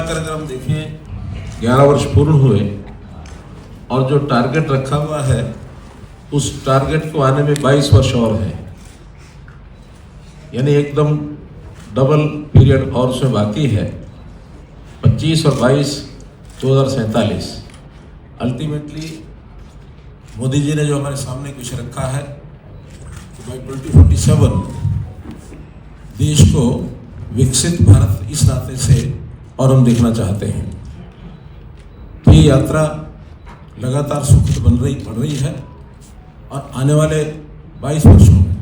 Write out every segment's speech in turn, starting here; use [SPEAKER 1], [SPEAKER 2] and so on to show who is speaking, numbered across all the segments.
[SPEAKER 1] मिलाकर अगर हम देखें 11 वर्ष पूर्ण हुए और जो टारगेट रखा हुआ है उस टारगेट को आने में 22 वर्ष और है, यानी एकदम डबल पीरियड और उसमें बाकी है। 25 और 22 2047। अल्टीमेटली मोदी जी ने जो हमारे सामने कुछ रखा है कि बाई 2047 देश को विकसित भारत इस नाते से और हम देखना चाहते हैं। तो ये यात्रा लगातार सुखद बढ़ रही है और आने वाले 22 वर्षों में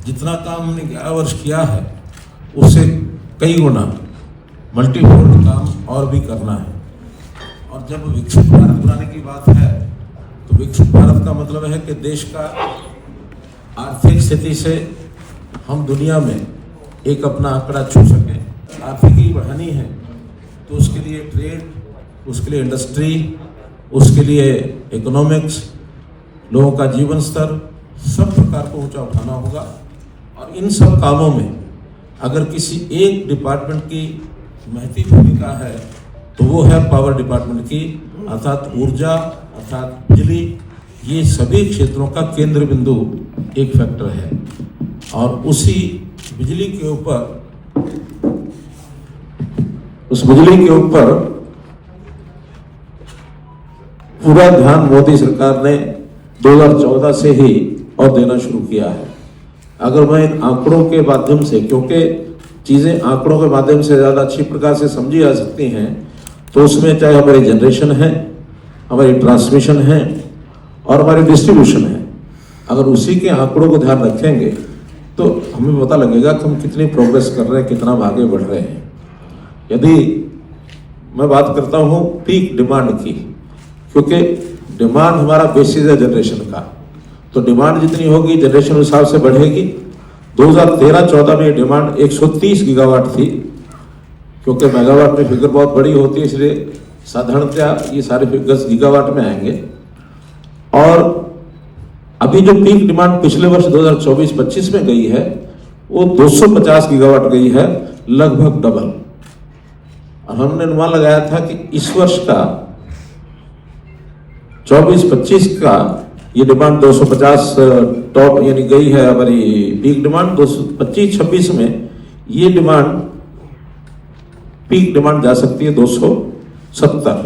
[SPEAKER 1] जितना काम हमने 11 वर्ष किया है उससे कई गुना मल्टीफोल्ड काम और भी करना है। और जब विकसित भारत बनाने की बात है तो विकसित भारत का मतलब है कि देश का आर्थिक स्थिति से हम दुनिया में एक अपना आंकड़ा छू सकें। आर्थिकी बढ़ानी है तो उसके लिए ट्रेड, उसके लिए इंडस्ट्री, उसके लिए इकोनॉमिक्स, लोगों का जीवन स्तर सब प्रकार को ऊंचा उठाना होगा। और इन सब कामों में अगर किसी एक डिपार्टमेंट की महती भूमिका है तो वो है पावर डिपार्टमेंट की, अर्थात ऊर्जा, अर्थात बिजली। ये सभी क्षेत्रों का केंद्र बिंदु एक फैक्टर है और उसी बिजली के ऊपर पूरा ध्यान मोदी सरकार ने 2014 से ही और देना शुरू किया है। अगर मैं इन आंकड़ों के माध्यम से, क्योंकि चीज़ें आंकड़ों के माध्यम से ज़्यादा अच्छी प्रकार से समझी जा सकती हैं, तो उसमें चाहे हमारी जनरेशन है, हमारी ट्रांसमिशन है और हमारी डिस्ट्रीब्यूशन है, अगर उसी के आंकड़ों को ध्यान रखेंगे तो हमें पता लगेगा कि हम कितनी प्रोग्रेस कर रहे हैं, कितना आगे बढ़ रहे हैं। यदि मैं बात करता हूँ पीक डिमांड की, क्योंकि डिमांड हमारा बेसिस है जनरेशन का, तो डिमांड जितनी होगी जनरेशन हिसाब से बढ़ेगी। 2013-14 में डिमांड 130 गीगावाट थी, क्योंकि मेगावाट में फिगर बहुत बड़ी होती है इसलिए साधारणतया ये सारे फिगर्स गीगावाट में आएंगे। और अभी जो पीक डिमांड पिछले वर्ष 2024-25 में गई है वो 250 गीगावाट गई है, लगभग डबल। और हमने अनुमान लगाया था कि इस वर्ष का 24-25 का ये डिमांड 250 टॉप यानी गई है हमारी पीक डिमांड। 25-26 में ये डिमांड पीक डिमांड जा सकती है 270।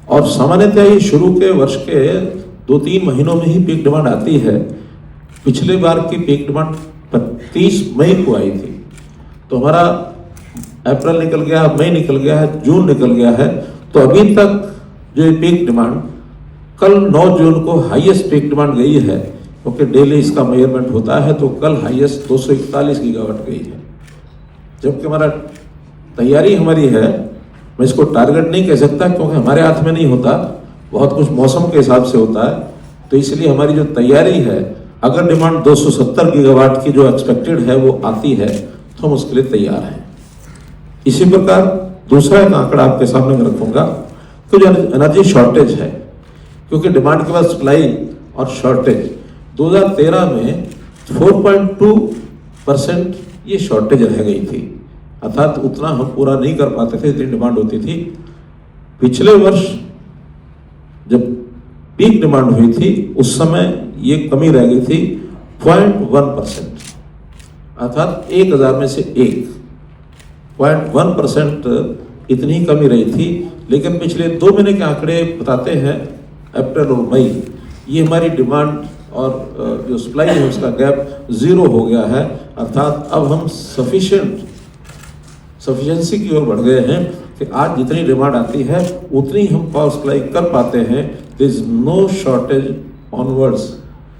[SPEAKER 1] और सामान्यतः ये शुरू के वर्ष के 2-3 महीनों में ही पीक डिमांड आती है। पिछले बार की पीक डिमांड 30 मई को आई थी, तो हमारा अप्रैल निकल गया, मई निकल गया है, जून निकल गया है। तो अभी तक जो ये पीक डिमांड, कल 9 जून को हाईएस्ट पीक डिमांड गई है, क्योंकि डेली इसका मेजरमेंट होता है, तो कल हाईएस्ट 241 गीगावाट गई है। जबकि हमारा तैयारी हमारी है, मैं इसको टारगेट नहीं कह सकता क्योंकि हमारे हाथ में नहीं होता, बहुत कुछ मौसम के हिसाब से होता है। तो इसलिए हमारी जो तैयारी है, अगर डिमांड 270 गीगावाट की जो एक्सपेक्टेड है वो आती है तो हम उसके लिए तैयार हैं। इसी प्रकार दूसरा एक आंकड़ा आपके सामने मैं रखूंगा कि जो एनर्जी शॉर्टेज है, क्योंकि डिमांड के बाद सप्लाई और शॉर्टेज 2013 में 4.2% ये शॉर्टेज रह गई थी, अर्थात उतना हम पूरा नहीं कर पाते थे जितनी डिमांड होती थी। पिछले वर्ष जब पीक डिमांड हुई थी उस समय ये कमी रह गई थी 0.1%, अर्थात 1000 में से 0.1% इतनी कमी रही थी। लेकिन पिछले 2 महीने के आंकड़े बताते हैं, अप्रैल और मई, ये हमारी डिमांड और जो सप्लाई है उसका गैप 0 हो गया है, अर्थात अब हम सफिशिएंसी की ओर बढ़ गए हैं कि आज जितनी डिमांड आती है उतनी हम पावर सप्लाई कर पाते हैं। There is no shortage onwards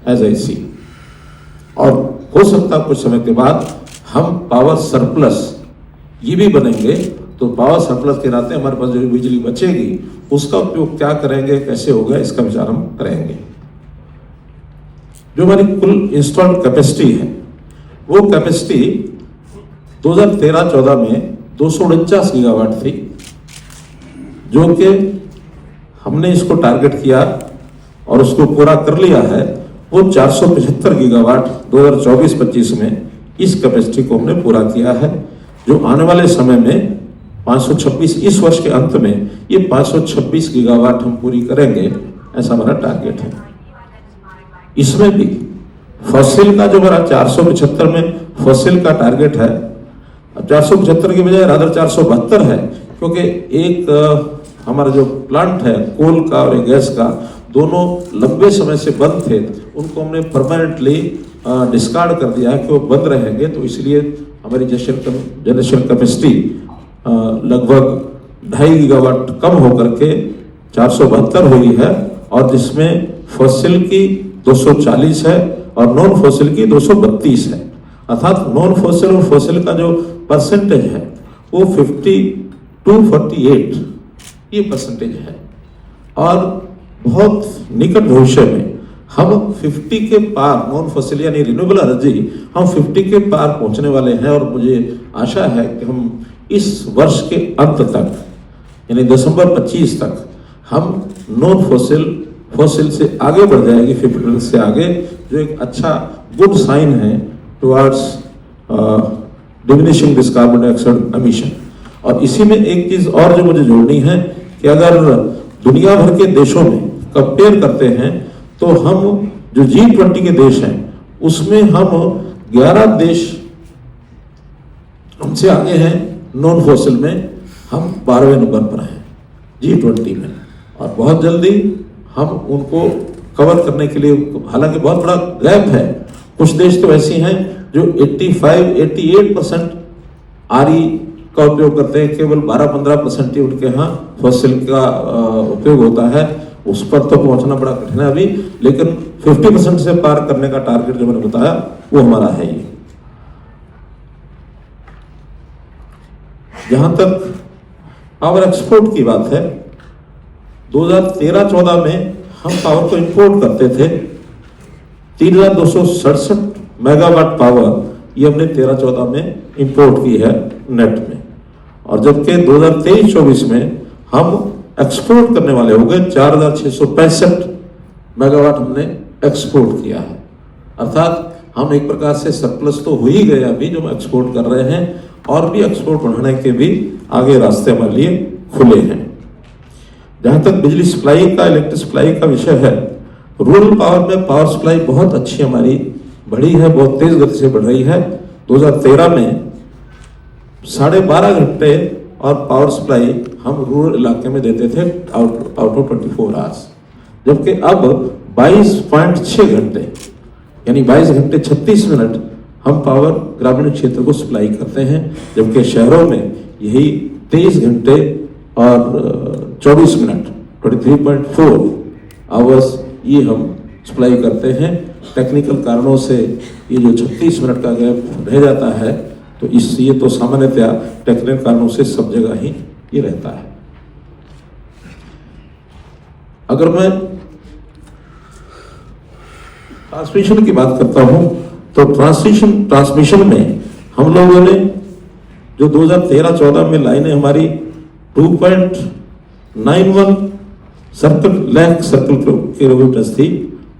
[SPEAKER 1] as I see. और हो सकता कुछ समय के बाद हम पावर सरप्लस ये भी बनेंगे, तो पावर सरप्लस के नाते हमारे पास जो बिजली बचेगी उसका उपयोग क्या करेंगे, कैसे होगा, इसका विचार हम करेंगे। जो हमारी कुल इंस्टॉल्ड कैपेसिटी है वो कैपेसिटी 2013-14 में 249 गीगावाट थी, जो कि हमने इसको टारगेट किया और उसको पूरा कर लिया है। वो 475 गीगावाट 2024-25 में इस कैपेसिटी को हमने पूरा किया है, जो आने वाले समय में 526 इस वर्ष के अंत में ये 526 गीगावाट हम पूरी करेंगे, ऐसा हमारा टारगेट है। इसमें भी फॉसिल का जो हमारा 475 में फॉसिल का टारगेट है, अब 475 की बजाय रादर 472 है, क्योंकि एक हमारा जो प्लांट है कोल का और गैस का, दोनों लंबे समय से बंद थे, उनको हमने परमानेंटली डिस्कार्ड कर दिया है कि वो बंद रहेंगे। तो इसलिए हमारी जनरेशन कैपेसिटी लगभग 2.5 गीगावाट कम होकर के 472 हुई है, और जिसमें फॉसिल की 240 है और नॉन फॉसिल की 232 है। अर्थात नॉन फॉसिल और फॉसिल का जो परसेंटेज है वो 52-48 ये परसेंटेज है, और बहुत निकट भविष्य में हम 50 के पार नॉन फॉसिल यानी रिन्यूएबल एनर्जी हम 50 के पार पहुंचने वाले हैं। और मुझे आशा है कि हम इस वर्ष के अंत तक यानी दिसंबर 25 तक हम नॉन फॉसिल से आगे बढ़ जाएगी, 50% से आगे, जो एक अच्छा गुड साइन है towards diminishing this carbon dioxide emission. और इसी में एक चीज और जो मुझे जोड़नी है कि अगर दुनिया भर के देशों में कंपेयर करते हैं तो हम जो G20 के देश हैं उसमें हम 11 देश हमसे आगे हैं, नॉन फॉसिल में हम 12वें नंबर पर हैं G20 में, और बहुत जल्दी हम उनको कवर करने के लिए, हालांकि बहुत बड़ा गैप है, कुछ देश तो ऐसी हैं जो 85-88% RE का उपयोग करते हैं, केवल 12-15% ही उनके यहाँ फॉसिल का उपयोग होता है। उस पर तो पहुंचना बड़ा कठिन है अभी, लेकिन 50% से पार करने का टारगेट जो मैंने बताया वो हमारा है। ये जहां तक पावर एक्सपोर्ट की बात है, 2013-14 में हम पावर को इंपोर्ट करते थे 3267 मेगावाट पावर, ये हमने 13-14 में इंपोर्ट की है नेट में, और जबकि 2023-24 में हम एक्सपोर्ट करने वाले हो गए 4665 मेगावाट हमने एक्सपोर्ट किया है। अर्थात हम एक प्रकार से सरप्लस तो हो ही गए अभी जो हम एक्सपोर्ट कर रहे हैं, और भी एक्सपोर्ट बढ़ाने के भी आगे रास्ते हमारे लिए खुले हैं। जहां तक बिजली सप्लाई का, इलेक्ट्रिक सप्लाई का विषय है, रूरल पावर में पावर सप्लाई बहुत अच्छी हमारी बढ़ी है, बहुत तेज गति से बढ़ रही है। 2013 में 12.5 घंटे और पावर सप्लाई हम रूरल इलाके में देते थे आउट ऑफ 24 आवर्स, जबकि अब 22.6 घंटे यानी 22 घंटे 36 मिनट हम पावर ग्रामीण क्षेत्र को सप्लाई करते हैं, जबकि शहरों में यही 23 घंटे और 24 मिनट 23.4 आवर्स ये हम सप्लाई करते हैं। टेक्निकल कारणों से ये जो 36 मिनट का गैप रह जाता है, तो ये तो सामान्यतया टेक्निकल कारणों से सब जगह ही ये रहता है। अगर मैं ट्रांसमिशन की बात करता हूं तो ट्रांसमिशन में हम लोगों ने जो 2013-14 में लाइनें हमारी 2.91 लाख सर्कल किलोमीटर थी,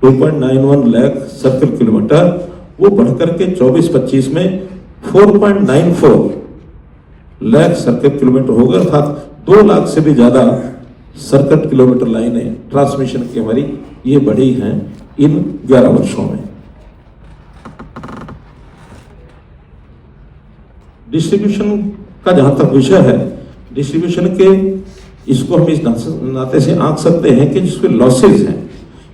[SPEAKER 1] 2.91 लाख सर्कल किलोमीटर, वो बढ़कर के 24-25 में 4.94 लाख सर्किट किलोमीटर हो गए। अर्थात 2 लाख से भी ज्यादा सर्किट किलोमीटर लाइनें ट्रांसमिशन की हमारी ये बढ़ी हैं इन 11 वर्षों में। डिस्ट्रीब्यूशन का जहां तक विषय है, डिस्ट्रीब्यूशन के इसको हम इस नाते से आंक सकते हैं कि जिसके लॉसेज हैं,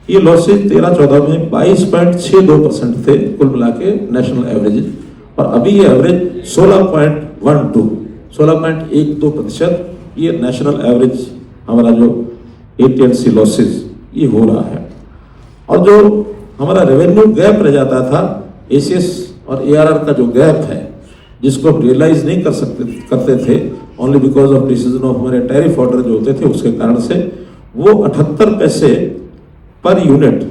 [SPEAKER 1] ये लॉसेज 13-14 में 22.62% थे कुल मिला के नेशनल एवरेज, और अभी ये एवरेज 16.12% ये नेशनल एवरेज हमारा जो AT&C लॉसेज ये हो रहा है। और जो हमारा रेवेन्यू गैप रह जाता था, ACS और ARR का जो गैप है, जिसको हम रियलाइज नहीं करते थे only because of decision of हमारे टैरिफ ऑर्डर जो होते थे उसके कारण से, वो 78 पैसे पर यूनिट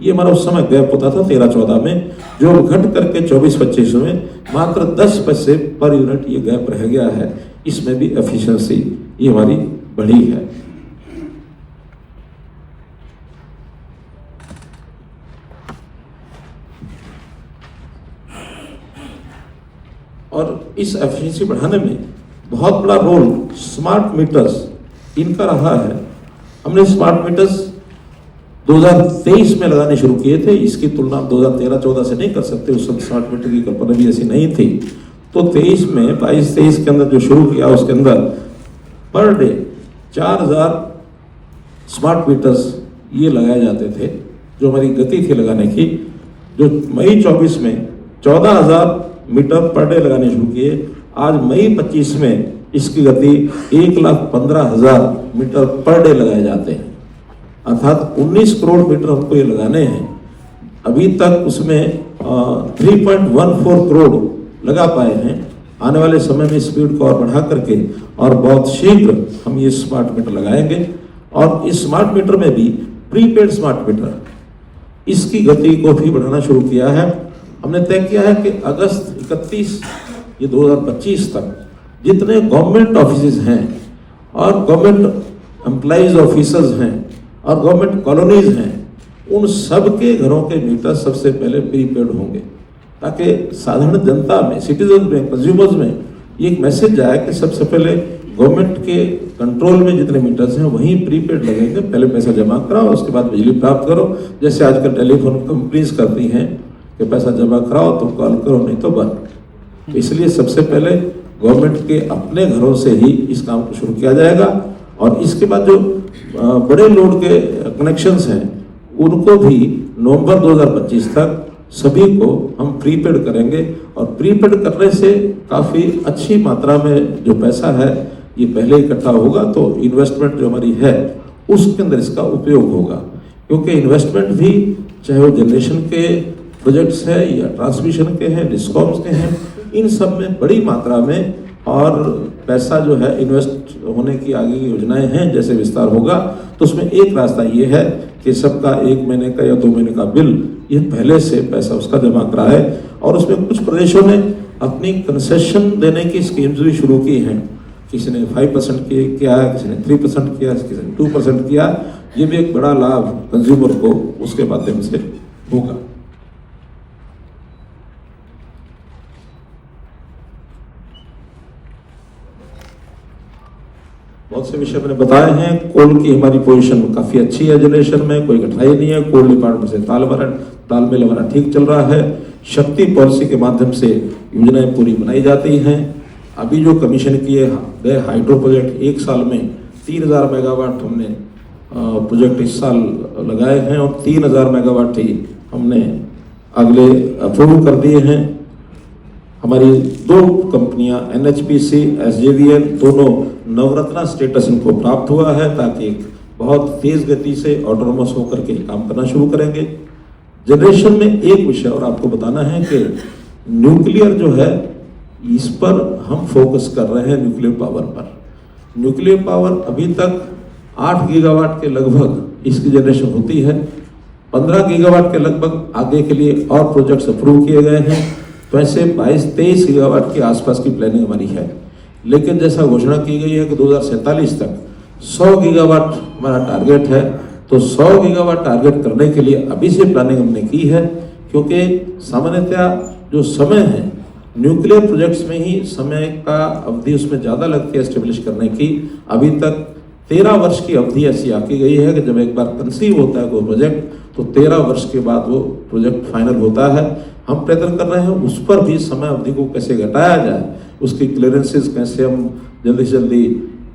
[SPEAKER 1] ये हमारा उस समय गैप होता था 13-14 में, जो घट करके 24-25 में मात्र 10 पैसे पर यूनिट ये गैप रह गया है। इसमें भी एफिशिएंसी ये हमारी बढ़ी है। और इस एफिशिएंसी बढ़ाने में बहुत बड़ा रोल स्मार्ट मीटर्स इनका रहा है। हमने स्मार्ट मीटर्स 2023 में लगाने शुरू किए थे, इसकी तुलना 2013-14 से नहीं कर सकते, उस समय स्मार्ट मीटर की कल्पना भी ऐसी नहीं थी। तो 23 में 22-23 के अंदर जो शुरू किया, उसके अंदर पर डे 4000 स्मार्ट मीटर्स ये लगाए जाते थे, जो हमारी गति थी लगाने की। जो मई 24 में 14000 मीटर पर डे लगाने शुरू किए, आज मई 25 में इसकी गति 1,15,000 मीटर पर डे लगाए जाते हैं, अर्थात 19 करोड़ मीटर हमको ये लगाने हैं। अभी तक उसमें 3.14 करोड़ लगा पाए हैं। आने वाले समय में स्पीड को और बढ़ा करके और बहुत शीघ्र हम ये स्मार्ट मीटर लगाएंगे। और इस स्मार्ट मीटर में भी प्रीपेड स्मार्ट मीटर, इसकी गति को भी बढ़ाना शुरू किया है। हमने तय किया है कि अगस्त 31 ये 2025 तक जितने गवर्नमेंट ऑफिसेज हैं और गवर्नमेंट एम्प्लॉइज ऑफिसर्स हैं और गवर्नमेंट कॉलोनीज हैं, उन सब के घरों के मीटर सबसे पहले प्रीपेड होंगे, ताकि साधारण जनता में, सिटीजन में, कंज्यूमर्स में ये एक मैसेज जाए कि सबसे पहले गवर्नमेंट के कंट्रोल में जितने मीटर्स हैं वहीं प्रीपेड लगेंगे। पहले पैसा जमा कराओ, उसके बाद बिजली प्राप्त करो। जैसे आजकल टेलीफोन कंपनीज करती हैं कि पैसा जमा कराओ तो कॉल करो, नहीं तो बंद। इसलिए सबसे पहले गवर्नमेंट के अपने घरों से ही इस काम को शुरू किया जाएगा। और इसके बाद जो बड़े लोड के कनेक्शंस हैं उनको भी नवंबर 2025 तक सभी को हम प्रीपेड करेंगे। और प्रीपेड करने से काफ़ी अच्छी मात्रा में जो पैसा है ये पहले इकट्ठा होगा, तो इन्वेस्टमेंट जो हमारी है उसके अंदर इसका उपयोग होगा। क्योंकि इन्वेस्टमेंट भी चाहे वो जनरेशन के प्रोजेक्ट्स है या ट्रांसमिशन के हैं, डिस्कॉम्स के हैं, इन सब में बड़ी मात्रा में और पैसा जो है इन्वेस्ट होने की आगे की योजनाएं हैं। जैसे विस्तार होगा तो उसमें एक रास्ता ये है कि सबका 1 महीने का या 2 महीने का बिल ये पहले से पैसा उसका जमा कराए। और उसमें कुछ प्रदेशों ने अपनी कंसेशन देने की स्कीम्स भी शुरू की हैं। किसी ने 5% किया, किसी ने 3% किया, किसी ने 2% किया। ये भी एक बड़ा लाभ कंज्यूमर को उसके माध्यम से होगा। बहुत से विषय मैंने बताए हैं। कोल की हमारी पोजीशन काफ़ी अच्छी है, जनरेशन में कोई कठिनाई नहीं है। कोल डिपार्टमेंट से तालमेल हमारा ठीक चल रहा है। शक्ति पॉलिसी के माध्यम से योजनाएं पूरी बनाई जाती हैं। अभी जो कमीशन किए गए हाइड्रो प्रोजेक्ट, एक साल में 3000 मेगावाट हमने प्रोजेक्ट इस साल लगाए हैं और 3000 मेगावाट ही हमने अगले अप्रूव कर दिए हैं। हमारी 2 कंपनियां NHPC, SJVN दोनों नवरत्ना स्टेटस इनको प्राप्त हुआ है, ताकि एक बहुत तेज गति से ऑटोनोमस होकर के काम करना शुरू करेंगे। जनरेशन में एक विषय और आपको बताना है कि न्यूक्लियर जो है इस पर हम फोकस कर रहे हैं, न्यूक्लियर पावर पर। न्यूक्लियर पावर अभी तक 8 गीगावाट के लगभग इसकी जनरेशन होती है। 15 गीगावाट के लगभग आगे के लिए और प्रोजेक्ट्स अप्रूव किए गए हैं। तो ऐसे 22-23 गीगावाट के आसपास की प्लानिंग हमारी है। लेकिन जैसा घोषणा की गई है कि 2047 तक 100 गीगावाट हमारा टारगेट है, तो 100 गीगावाट टारगेट करने के लिए अभी से प्लानिंग हमने की है। क्योंकि सामान्यतः जो समय है न्यूक्लियर प्रोजेक्ट्स में ही समय का अवधि उसमें ज़्यादा लगती है एस्टेब्लिश करने की। अभी तक 13 वर्ष की अवधि ऐसी आकी गई है कि जब एक बार कंसीव होता है कोई प्रोजेक्ट तो 13 वर्ष के बाद वो प्रोजेक्ट फाइनल होता है। हम प्रयत्न कर रहे हैं उस पर भी समय अवधि को कैसे घटाया जाए, उसकी क्लियरेंसेस कैसे हम जल्दी से जल्दी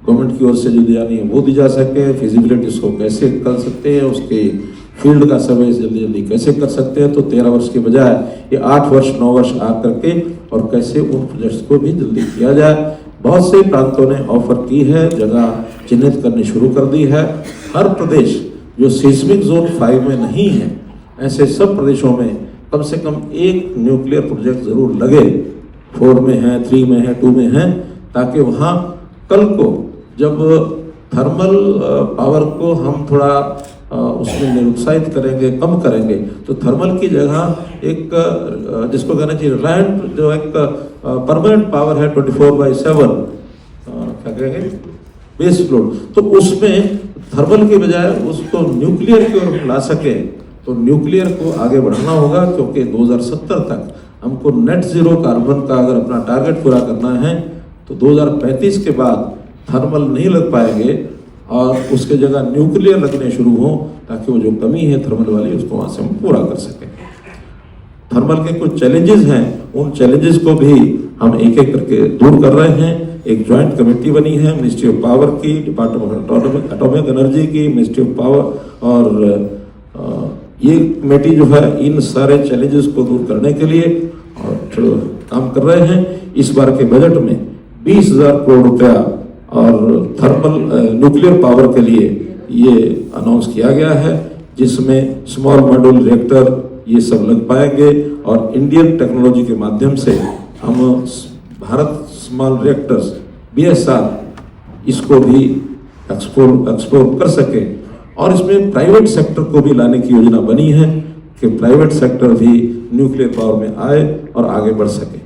[SPEAKER 1] गवर्नमेंट की ओर से जो दी जानी है वो दी जा सके, फिजिबिलिटी उसको कैसे कर सकते हैं, उसके फील्ड का सर्वे जल्दी जल्दी कैसे कर सकते हैं। तो 13 वर्ष के बजाय ये 8 वर्ष 9 वर्ष आ करके और कैसे उन प्रोजेक्ट्स को भी जल्दी किया जाए। बहुत से प्रांतों ने ऑफर की है, जगह चिन्हित करनी शुरू कर दी है। हर प्रदेश जो सीस्मिक जोन 5 में नहीं है, ऐसे सब प्रदेशों में कम से कम एक न्यूक्लियर प्रोजेक्ट जरूर लगे। 4 में है, 3 में है, 2 में है, ताकि वहाँ कल को जब थर्मल पावर को हम थोड़ा उसमें निरुत्साहित करेंगे, कम करेंगे, तो थर्मल की जगह एक जिसको कहना चाहिए रिलायंट जो एक परमानेंट पावर है 24/7 क्या कहेंगे बेस लोड, तो उसमें थर्मल के बजाय उसको न्यूक्लियर की ओर ला सके। तो न्यूक्लियर को आगे बढ़ाना होगा, क्योंकि 2070 तक हमको नेट जीरो कार्बन का अगर अपना टारगेट पूरा करना है तो 2035 के बाद थर्मल नहीं लग पाएंगे और उसके जगह न्यूक्लियर लगने शुरू हों, ताकि वो जो कमी है थर्मल वाली उसको वहाँ से हम पूरा कर सकें। थर्मल के कुछ चैलेंजेस हैं, उन चैलेंजेस को भी हम एक एक करके दूर कर रहे हैं। एक ज्वाइंट कमेटी बनी है मिनिस्ट्री ऑफ पावर की, डिपार्टमेंट ऑफ एटॉमिक एनर्जी की, मिनिस्ट्री ऑफ पावर, और ये कमेटी जो है इन सारे चैलेंजेस को दूर करने के लिए और काम कर रहे हैं। इस बार के बजट में 20,000 करोड़ रुपया और थर्मल न्यूक्लियर पावर के लिए ये अनाउंस किया गया है, जिसमें स्मॉल मॉड्यूल रिएक्टर ये सब लग पाएंगे और इंडियन टेक्नोलॉजी के माध्यम से हम भारत स्मॉल रिएक्टर्स BSR इसको भी एक्सप्लोर कर सके। और इसमें प्राइवेट सेक्टर को भी लाने की योजना बनी है कि प्राइवेट सेक्टर भी न्यूक्लियर पावर में आए और आगे बढ़ सके।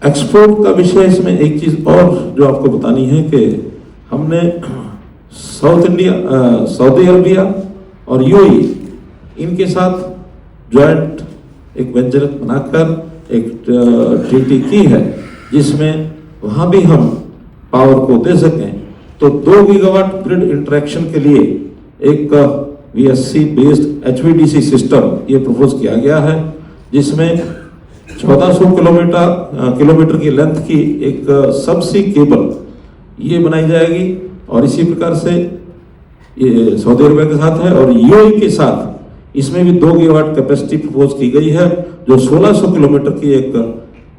[SPEAKER 1] एक्सपोर्ट का विषय इसमें एक चीज और जो आपको बतानी है कि हमने सऊदी अरबिया और UAE इनके साथ ज्वाइंट एक वेंचर बनाकर एक ट्रीटी की है, जिसमें वहां भी हम पावर को दे सकें। तो 2 गीगावाट ग्रिड इंटरेक्शन के लिए एक VSC बेस्ड HVDC सिस्टम ये प्रपोज किया गया है, जिसमें 1400 किलोमीटर की लेंथ की एक सबसी केबल ये बनाई जाएगी और इसी प्रकार से ये सऊदी अरबिया के साथ है। और UAE के साथ इसमें भी 2 गीगावाट कैपेसिटी प्रपोज की गई है, जो 1600 किलोमीटर की एक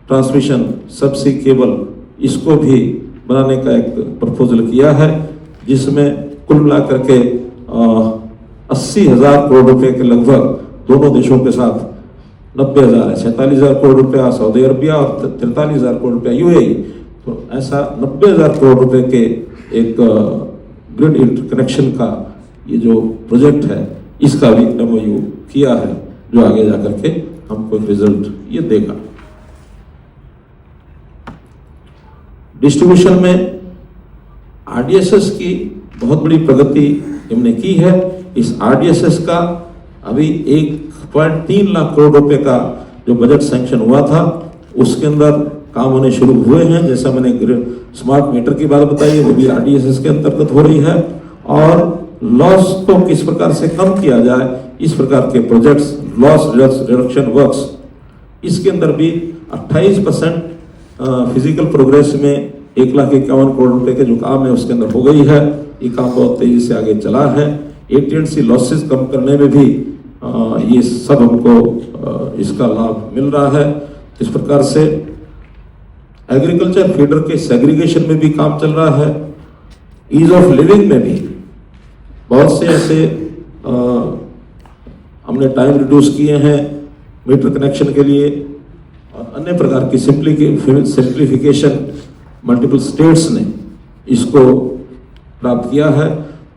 [SPEAKER 1] ट्रांसमिशन सबसी केबल इसको भी बनाने का एक प्रपोजल किया है, जिसमें कुल मिलाकर के 80,000 करोड़ रुपए के लगभग दोनों देशों के साथ 90,000 है, 47,000 करोड़ रुपया सऊदी अरबिया और 43,000 करोड़ रुपया UAE। तो ऐसा 90,000 करोड़ रुपए के एक ग्रिड इंटरकनेक्शन का ये जो प्रोजेक्ट है इसका भी MOU किया है, जो आगे जाकर के हमको एक रिजल्ट ये देगा। डिस्ट्रीब्यूशन में RDSS की बहुत बड़ी प्रगति हमने की है। इस RDSS का अभी 1.3 लाख करोड़ रुपए का जो बजट सैंक्शन हुआ था उसके अंदर काम होने शुरू हुए हैं। जैसा मैंने स्मार्ट मीटर की बात बताई है, वो भी RDSS के अंतर्गत हो रही है। और लॉस को किस प्रकार से कम किया जाए, इस प्रकार के प्रोजेक्ट्स, लॉस रिडक्शन वर्क्स, इसके अंदर भी 28% फिजिकल प्रोग्रेस में 1,51,000 करोड़ रुपए के जो काम है उसके अंदर हो गई है। ये काम बहुत तेजी से आगे चला है। AT&C लॉसेस कम करने में भी ये सब हमको इसका लाभ मिल रहा है। इस प्रकार से एग्रीकल्चर फीडर के सेग्रीगेशन में भी काम चल रहा है। ईज ऑफ लिविंग में भी बहुत से ऐसे हमने टाइम रिड्यूस किए हैं मीटर कनेक्शन के लिए, और अन्य प्रकार की सिंप्लीफिकेशन मल्टीपल स्टेट्स ने इसको प्राप्त किया है।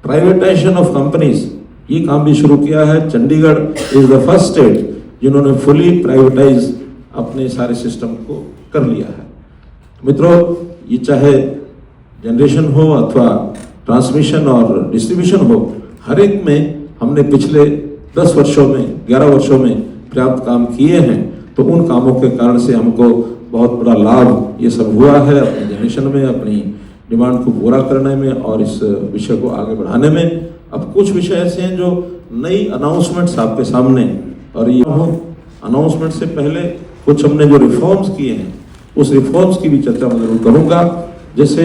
[SPEAKER 1] प्राइवेटाइजेशन ऑफ कंपनीज, ये काम भी शुरू किया है। Chandigarh is the first state जिन्होंने फुली प्राइवेटाइज अपने सारे सिस्टम को कर लिया है। मित्रों, ये चाहे जनरेशन हो अथवा ट्रांसमिशन और डिस्ट्रीब्यूशन हो, हर एक में हमने पिछले 10 वर्षों में 11 वर्षों में पर्याप्त काम किए हैं। तो उन कामों के कारण से हमको बहुत बड़ा लाभ ये सब हुआ है अपने जनरेशन में, अपनी डिमांड को पूरा करने में और इस विषय को आगे बढ़ाने में। अब कुछ विषय ऐसे हैं जो नई अनाउंसमेंट्स आपके सामने, और ये अनाउंसमेंट से पहले कुछ हमने जो रिफॉर्म्स किए हैं उस रिफॉर्म्स की भी चर्चा मैं जरूर करूंगा। जैसे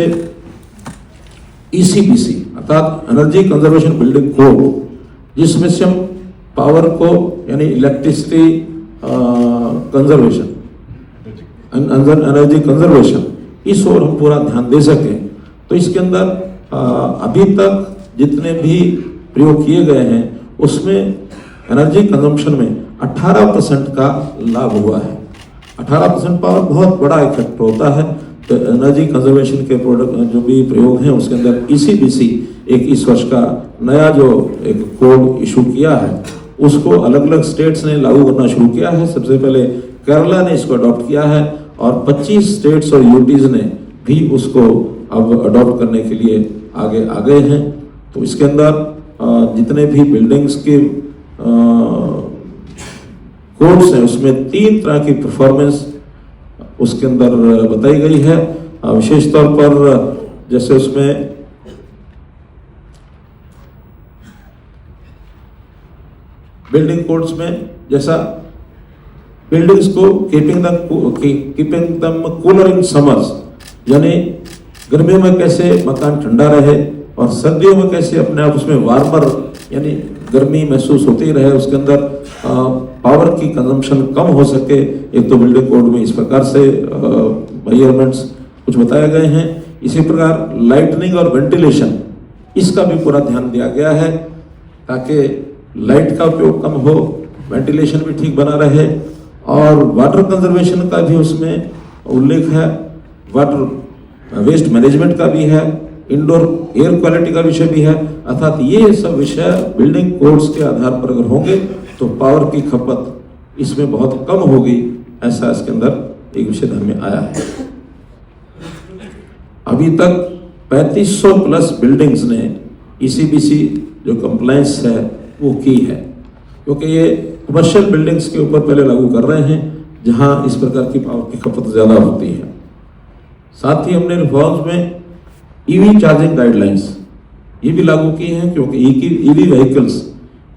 [SPEAKER 1] ECBC अर्थात एनर्जी कंजर्वेशन बिल्डिंग कोड, जिसमें से हम पावर को यानी इलेक्ट्रिसिटी कंजर्वेशन, एनर्जी कंजर्वेशन, इस ओर हम पूरा ध्यान दे सकें। तो इसके अंदर अभी तक जितने भी प्रयोग किए गए हैं उसमें एनर्जी कंजम्पशन में 18% का लाभ हुआ है। 18% पावर बहुत बड़ा इफेक्ट होता है। तो एनर्जी कंजर्वेशन के प्रोडक्ट जो भी प्रयोग हैं उसके अंदर ECBC एक इस वर्ष का नया जो एक कोड इशू किया है उसको अलग अलग स्टेट्स ने लागू करना शुरू किया है। सबसे पहले केरला ने इसको अडॉप्ट किया है और 25 स्टेट्स और यूटीज ने भी उसको अब अडॉप्ट करने के लिए आगे आ गए हैं। तो इसके अंदर जितने भी बिल्डिंग्स के कोड्स हैं उसमें 3 तरह की परफॉर्मेंस उसके अंदर बताई गई है। विशेष तौर पर जैसे उसमें बिल्डिंग कोड्स में जैसा बिल्डिंग्स को कीपिंग दम कूलर इन समर्स, यानी गर्मियों में कैसे मकान ठंडा रहे और सर्दियों में कैसे अपने आप उसमें वार्मर यानी गर्मी महसूस होती रहे, उसके अंदर पावर की कंजम्पशन कम हो सके। एक तो बिल्डिंग कोड में इस प्रकार से मेजरमेंट्स कुछ बताए गए हैं। इसी प्रकार लाइटनिंग और वेंटिलेशन इसका भी पूरा ध्यान दिया गया है ताकि लाइट का उपयोग कम हो, वेंटिलेशन भी ठीक बना रहे और वाटर कंजर्वेशन का भी उसमें उल्लेख है, वाटर वेस्ट मैनेजमेंट का भी है, इंडोर एयर क्वालिटी का विषय भी है। अर्थात ये सब विषय बिल्डिंग कोड्स के आधार पर अगर होंगे तो पावर की खपत इसमें बहुत कम होगी, ऐसा इसके अंदर एक विषय ध्यान में आया है। अभी तक 3500 प्लस बिल्डिंग्स ने ECBC जो कंप्लायंस है वो की है, क्योंकि ये कमर्शियल बिल्डिंग्स के ऊपर पहले लागू कर रहे हैं जहां इस प्रकार की पावर की खपत ज़्यादा होती है। साथ ही हमने रिफॉर्म्स में EV चार्जिंग गाइडलाइंस ये भी लागू की हैं, क्योंकि EV व्हीकल्स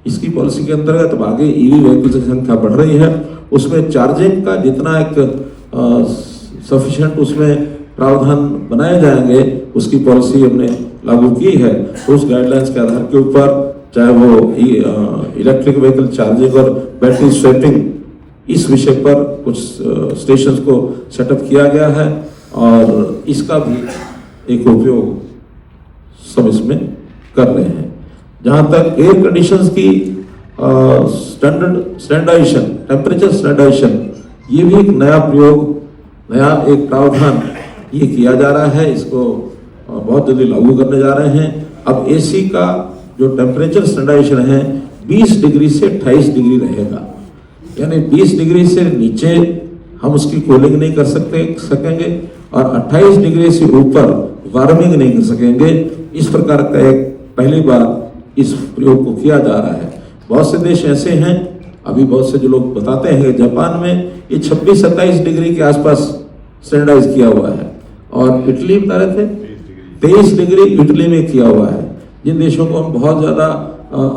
[SPEAKER 1] इसकी पॉलिसी के अंतर्गत अब आगे EV व्हीकल्स की संख्या बढ़ रही है, उसमें चार्जिंग का जितना एक सफिशिएंट उसमें प्रावधान बनाए जाएंगे उसकी पॉलिसी हमने लागू की है। तो उस गाइडलाइंस के आधार के ऊपर चाहे वो इलेक्ट्रिक व्हीकल चार्जिंग और बैटरी स्वैपिंग इस विषय पर कुछ स्टेशंस को सेटअप किया गया है और इसका भी एक उपयोग सब इसमें कर रहे हैं। जहाँ तक एयर कंडीशंस की स्टैंडर्डाइजेशन, टेम्परेचर स्टैंडर्डाइजेशन, ये भी एक नया प्रयोग, नया एक प्रावधान ये किया जा रहा है। इसको बहुत जल्दी लागू करने जा रहे हैं। अब AC का जो टेम्परेचर स्टैंडर्डाइजेशन है 20 डिग्री से 28 डिग्री रहेगा, यानी 20 डिग्री से नीचे हम उसकी कूलिंग नहीं कर सकेंगे और 28 डिग्री से ऊपर वार्मिंग नहीं कर सकेंगे। इस प्रकार का एक पहली बार इस प्रयोग को किया जा रहा है। बहुत से देश ऐसे हैं, अभी बहुत से जो लोग बताते हैं जापान में ये 26-27 डिग्री के आसपास स्टैंडर्डाइज किया हुआ है और इटली बता रहे थे 23 डिग्री इटली में किया हुआ है। जिन देशों को हम बहुत ज़्यादा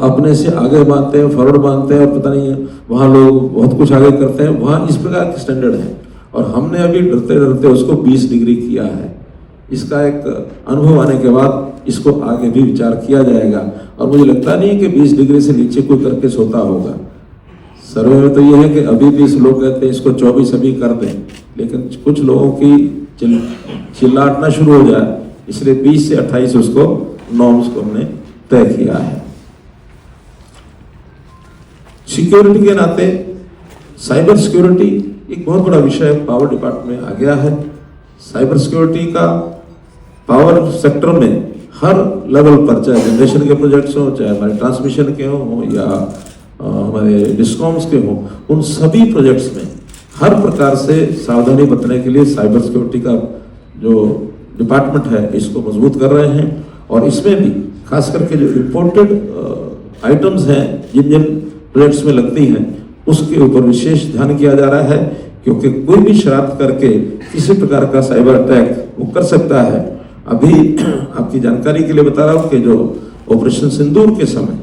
[SPEAKER 1] अपने से आगे मानते हैं, फॉरवर्ड मानते हैं और पता नहीं वहाँ लोग बहुत कुछ आगे करते हैं, वहाँ इस प्रकार के स्टैंडर्ड है और हमने अभी डरते डरते उसको 20 डिग्री किया है। इसका एक अनुभव आने के बाद इसको आगे भी विचार किया जाएगा और मुझे लगता नहीं है कि 20 डिग्री से नीचे कोई करके सोता होगा। सर्वे में तो ये है कि अभी 20 लोग कहते हैं इसको 24 अभी कर दें, लेकिन कुछ लोगों की चिल्लाटना शुरू हो जाए, इसलिए 20 से 28 उसको नॉर्म्स को हमने तय किया है। सिक्योरिटी के नाते साइबर सिक्योरिटी एक बहुत बड़ा विषय पावर डिपार्टमेंट में आ गया है। साइबर सिक्योरिटी का पावर सेक्टर में हर लेवल पर, चाहे जनरेशन के प्रोजेक्ट्स हो, चाहे हमारे ट्रांसमिशन के हो या हमारे डिस्कॉम्स के हो, उन सभी प्रोजेक्ट्स में हर प्रकार से सावधानी बरतने के लिए साइबर सिक्योरिटी का जो डिपार्टमेंट है इसको मजबूत कर रहे हैं और इसमें भी खास करके जो इम्पोर्टेड आइटम्स हैं जिन जिन प्रोजेक्ट्स में लगती हैं उसके ऊपर विशेष ध्यान किया जा रहा है, क्योंकि कोई भी शरारत करके किसी प्रकार का साइबर अटैक वो कर सकता है। अभी आपकी जानकारी के लिए बता रहा हूँ कि जो ऑपरेशन सिंदूर के समय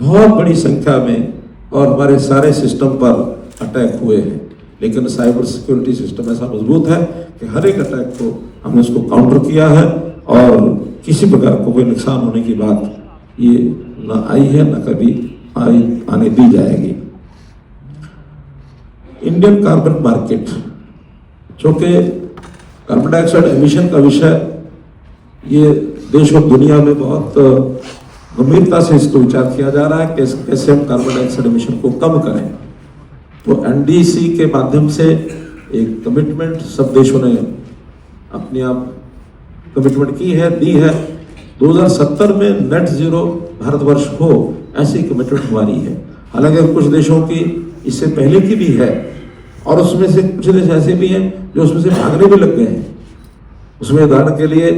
[SPEAKER 1] बहुत बड़ी संख्या में और हमारे सारे सिस्टम पर अटैक हुए हैं, लेकिन साइबर सिक्योरिटी सिस्टम ऐसा मजबूत है कि हर एक अटैक को हमने उसको काउंटर किया है और किसी प्रकार को कोई नुकसान होने की बात ये ना आई है ना कभी आने दी जाएगी। इंडियन कार्बन मार्केट, चूँकि कार्बन डाइऑक्साइड एमिशन का विषय ये देश और दुनिया में बहुत गंभीरता से इसको विचार किया जा रहा है कि कैसे हम कार्बन डाइऑक्साइड एमिशन को कम करें। तो NDC के माध्यम से एक कमिटमेंट सब देशों ने अपने आप कमिटमेंट की है, दी है। 2070 में नेट जीरो भारतवर्ष हो ऐसी कमिटमेंट हमारी है। हालांकि कुछ देशों की इससे पहले की भी है और उसमें से कुछ देश ऐसे भी हैं जो उसमें से भागने भी लग गए हैं। उसमें उदाहरण के लिए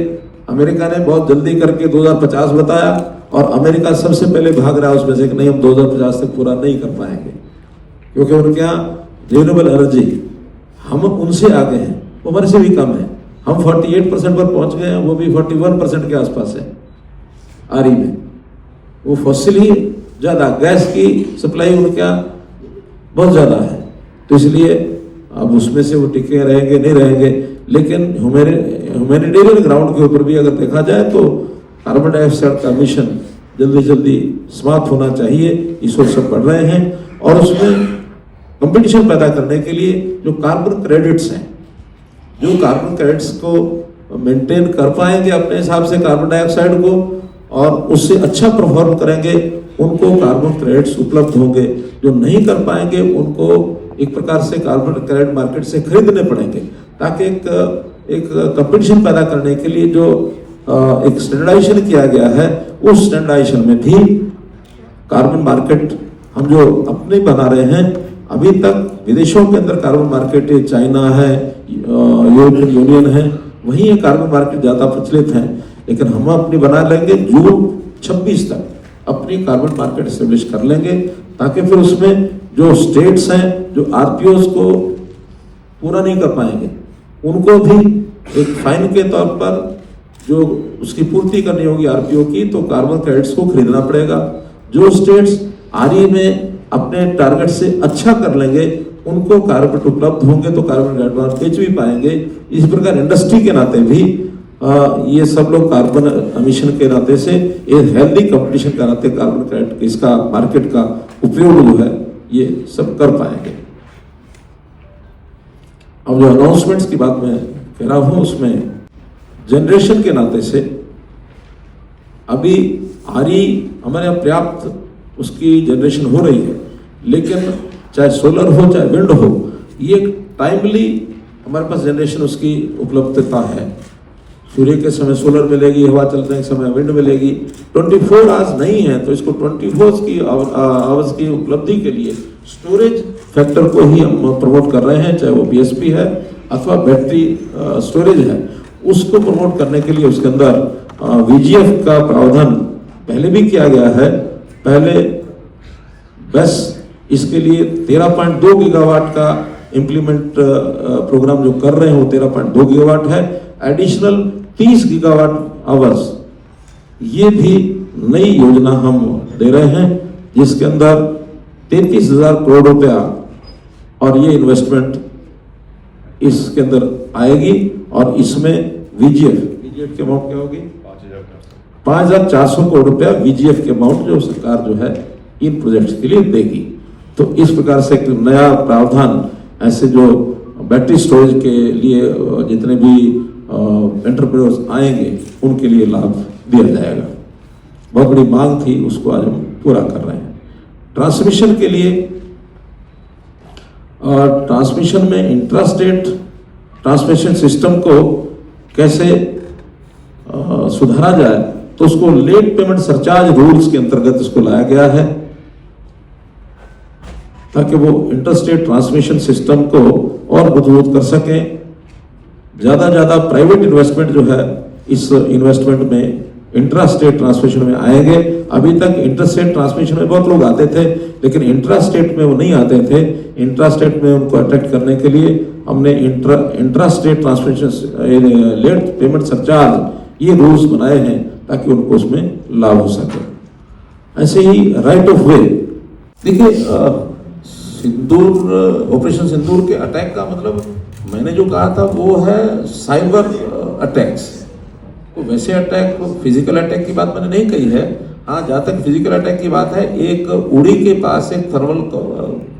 [SPEAKER 1] अमेरिका ने बहुत जल्दी करके 2050 बताया और अमेरिका सबसे पहले भाग रहा है उसमें से कि नहीं हम 2050 तक पूरा नहीं कर पाएंगे, क्योंकि उनके यहाँ रिन्यूएबल एनर्जी हम उनसे आगे हैं, वो हमारे से भी कम है। हम 48% पर पहुंच गए हैं, वो भी 41% के आसपास है आरई में। वो फॉसिल ही ज़्यादा, गैस की सप्लाई उनके यहाँ बहुत ज़्यादा है, तो इसलिए अब उसमें से वो टिके रहेंगे नहीं रहेंगे। लेकिन ह्यूमैनिटेरियन ग्राउंड के ऊपर भी अगर देखा जाए तो कार्बन डाइऑक्साइड का मिशन जल्दी जल्दी समाप्त होना चाहिए, इस ओर सब बढ़ रहे हैं। और उसमें कंपटीशन पैदा करने के लिए जो कार्बन क्रेडिट्स हैं, जो कार्बन क्रेडिट्स को मेंटेन कर पाएंगे अपने हिसाब से कार्बन डाइऑक्साइड को और उससे अच्छा परफॉर्म करेंगे, उनको कार्बन क्रेडिट्स उपलब्ध होंगे। जो नहीं कर पाएंगे उनको एक प्रकार से कार्बन क्रेडिट मार्केट से खरीदने पड़ेंगे, ताकि एक कंपटीशन पैदा करने के लिए जो एक स्टैंडर्डाइजेशन किया गया है, उस स्टैंडर्डाइजेशन में भी कार्बन मार्केट हम जो अपने बना रहे हैं। अभी तक विदेशों के अंदर कार्बन मार्केट चाइना है, यूरोपियन यूनियन है, वहीं ये कार्बन मार्केट ज़्यादा प्रचलित है। लेकिन हम अपनी बना लेंगे, जून 26 तक अपनी कार्बन मार्केट एस्टेब्लिश कर लेंगे, ताकि फिर उसमें जो स्टेट्स हैं जो आरपीओस को पूरा नहीं कर पाएंगे, उनको भी एक फाइन के तौर पर जो उसकी पूर्ति करनी होगी आरपीओ की, तो कार्बन क्रेडिट्स को खरीदना पड़ेगा। जो स्टेट्स आरई में अपने टारगेट से अच्छा कर लेंगे, उनको कार्बन उपलब्ध होंगे, तो कार्बन क्रेडिट बेच भी पाएंगे। इस प्रकार इंडस्ट्री के नाते भी ये सब लोग कार्बन एमिशन के नाते से एक हेल्दी कंपटीशन के नाते कार्बन क्रेडिट इसका मार्केट का उपयोग जो है ये सब कर पाएंगे। अब जो अनाउंसमेंट्स की बात मैं कह रहा हूं, उसमें जनरेशन के नाते से अभी आरई हमारे यहाँ पर्याप्त उसकी जनरेशन हो रही है, लेकिन चाहे सोलर हो चाहे विंड हो, ये टाइमली हमारे पास जनरेशन उसकी उपलब्धता है। सूर्य के समय सोलर मिलेगी, हवा चलने के समय विंड मिलेगी। 24 आवर्स नहीं है, तो इसको 24 की आवर्स की उपलब्धि के लिए स्टोरेज फैक्टर को ही हम प्रमोट कर रहे हैं, चाहे वो बीएसपी है अथवा बैटरी स्टोरेज है, उसको प्रमोट करने के लिए उसके अंदर वीजीएफ का प्रावधान पहले भी किया गया है। पहले बस इसके लिए 13.2 गीगावाट का इम्प्लीमेंट प्रोग्राम जो कर रहे हैं वो 13.2 गीगावाट है। एडिशनल 30 गीगावाट आवर्स ये भी नई योजना हम दे रहे हैं, जिसके अंदर 33,000 करोड़ रुपया और ये इन्वेस्टमेंट इसके अंदर आएगी। और इसमें वीजीएफ की अमाउंट क्या होगी? 5,400 करोड़ रुपया वीजीएफ के अमाउंट जो सरकार जो है इन प्रोजेक्ट्स के लिए देगी। तो इस प्रकार से एक नया प्रावधान ऐसे जो बैटरी स्टोरेज के लिए जितने भी एंटरप्रेन्योर्स आएंगे उनके लिए लाभ दिया जाएगा। बहुत बड़ी मांग थी, उसको आज हम पूरा कर रहे हैं। ट्रांसमिशन के लिए ट्रांसमिशन में इंट्रास्टेट ट्रांसमिशन सिस्टम को कैसे सुधारा जाए, तो उसको लेट पेमेंट सरचार्ज रूल्स के अंतर्गत इसको लाया गया है, ताकि वो इंटरस्टेट ट्रांसमिशन सिस्टम को और मजबूत कर सकें। ज़्यादा प्राइवेट इन्वेस्टमेंट जो है इस इन्वेस्टमेंट में इंट्रास्टेट ट्रांसमिशन में आएंगे। अभी तक इंटरस्टेट ट्रांसमिशन में बहुत लोग आते थे, लेकिन इंट्रास्टेट में वो नहीं आते थे। इंट्रास्टेट में उनको अट्रैक्ट करने के लिए हमने intrastate transmission late payment surcharge ये रूल्स बनाए हैं, ताकि उनको उसमें लाभ हो सके। ऐसे ही राइट ऑफ वे, देखिए सिंदूर, ऑपरेशन सिंदूर के अटैक का मतलब मैंने जो कहा था वो है साइबर अटैक्स। तो वैसे अटैक, फिजिकल अटैक की बात मैंने नहीं कही है। हाँ, जहाँ तक फिजिकल अटैक की बात है, एक उड़ी के पास एक थर्मल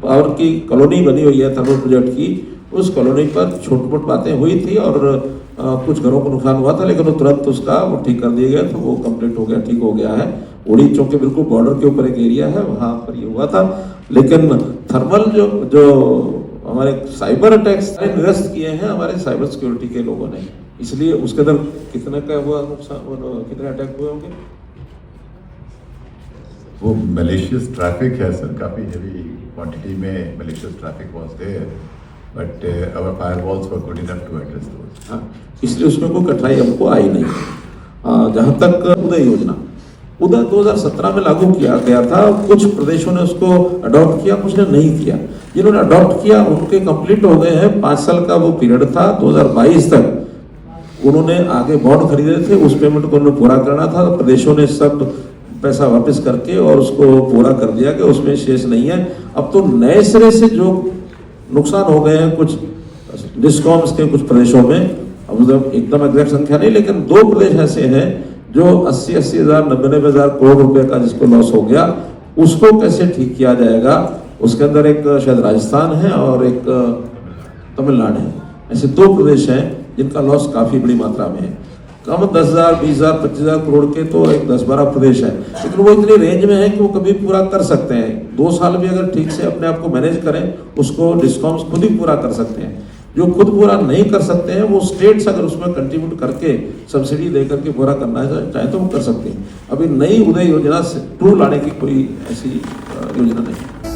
[SPEAKER 1] पावर की कॉलोनी बनी हुई है, थर्मल प्रोजेक्ट की। उस कॉलोनी पर छोट मोट बातें हुई थी और कुछ घरों को नुकसान हुआ था, लेकिन वो तुरंत उसका वो ठीक कर दिया गया, तो वो कंप्लीट हो गया, ठीक हो गया है। उड़ी चौके बिल्कुल बॉर्डर के ऊपर एक एरिया है, वहाँ पर ये हुआ था। लेकिन थर्मल जो हमारे साइबर अटैक्स निरस्त किए हैं हमारे साइबर सिक्योरिटी के लोगों ने, इसलिए उसके अंदर कितने का हुआ नुकसान, कितने अटैक हुए होंगे?
[SPEAKER 2] वो मलेशियस ट्रैफिक है सर, काफ़ी हेवी क्वांटिटी में malicious traffic was there, but our firewalls were good enough to address those.
[SPEAKER 1] हाँ, इसलिए उसमें कोई कठिनाई हमको आई नहीं। जहाँ तक उदय योजना, उदय 2017 में लागू किया गया था। कुछ प्रदेशों ने उसको अडॉप्ट किया, कुछ ने नहीं किया। जिन्होंने अडॉप्ट किया उनके कंप्लीट हो गए हैं। 5 साल का वो पीरियड था, 2022 तक उन्होंने आगे बॉन्ड खरीदे थे, उस पेमेंट को उन्होंने पूरा करना था। प्रदेशों ने सब पैसा वापस करके और उसको पूरा कर दिया कि उसमें शेष नहीं है। अब तो नए सिरे से जो नुकसान हो गए हैं कुछ डिस्कॉम्स के कुछ प्रदेशों में, अब एकदम एग्जैक्ट संख्या नहीं, लेकिन 2 प्रदेश ऐसे हैं जो 80-80 हज़ार 90-90 हज़ार करोड़ रुपए का जिसको लॉस हो गया, उसको कैसे ठीक किया जाएगा। उसके अंदर एक शायद राजस्थान है और एक तमिलनाडु है। ऐसे 2 प्रदेश हैं जिनका लॉस काफी बड़ी मात्रा में है। कम 10,000, 20,000, 25,000 करोड़ के तो एक 10-12 प्रदेश है, लेकिन वो इतनी रेंज में है कि वो कभी पूरा कर सकते हैं। 2 साल भी अगर ठीक से अपने आप को मैनेज करें, उसको डिस्कॉम्स खुद ही पूरा कर सकते हैं। जो खुद पूरा नहीं कर सकते हैं, वो स्टेट्स अगर उसमें कंट्रीब्यूट करके सब्सिडी दे करके पूरा करना चाहे तो वो कर सकते हैं। अभी नई उदय योजना से 2 लाने की कोई ऐसी योजना नहीं है।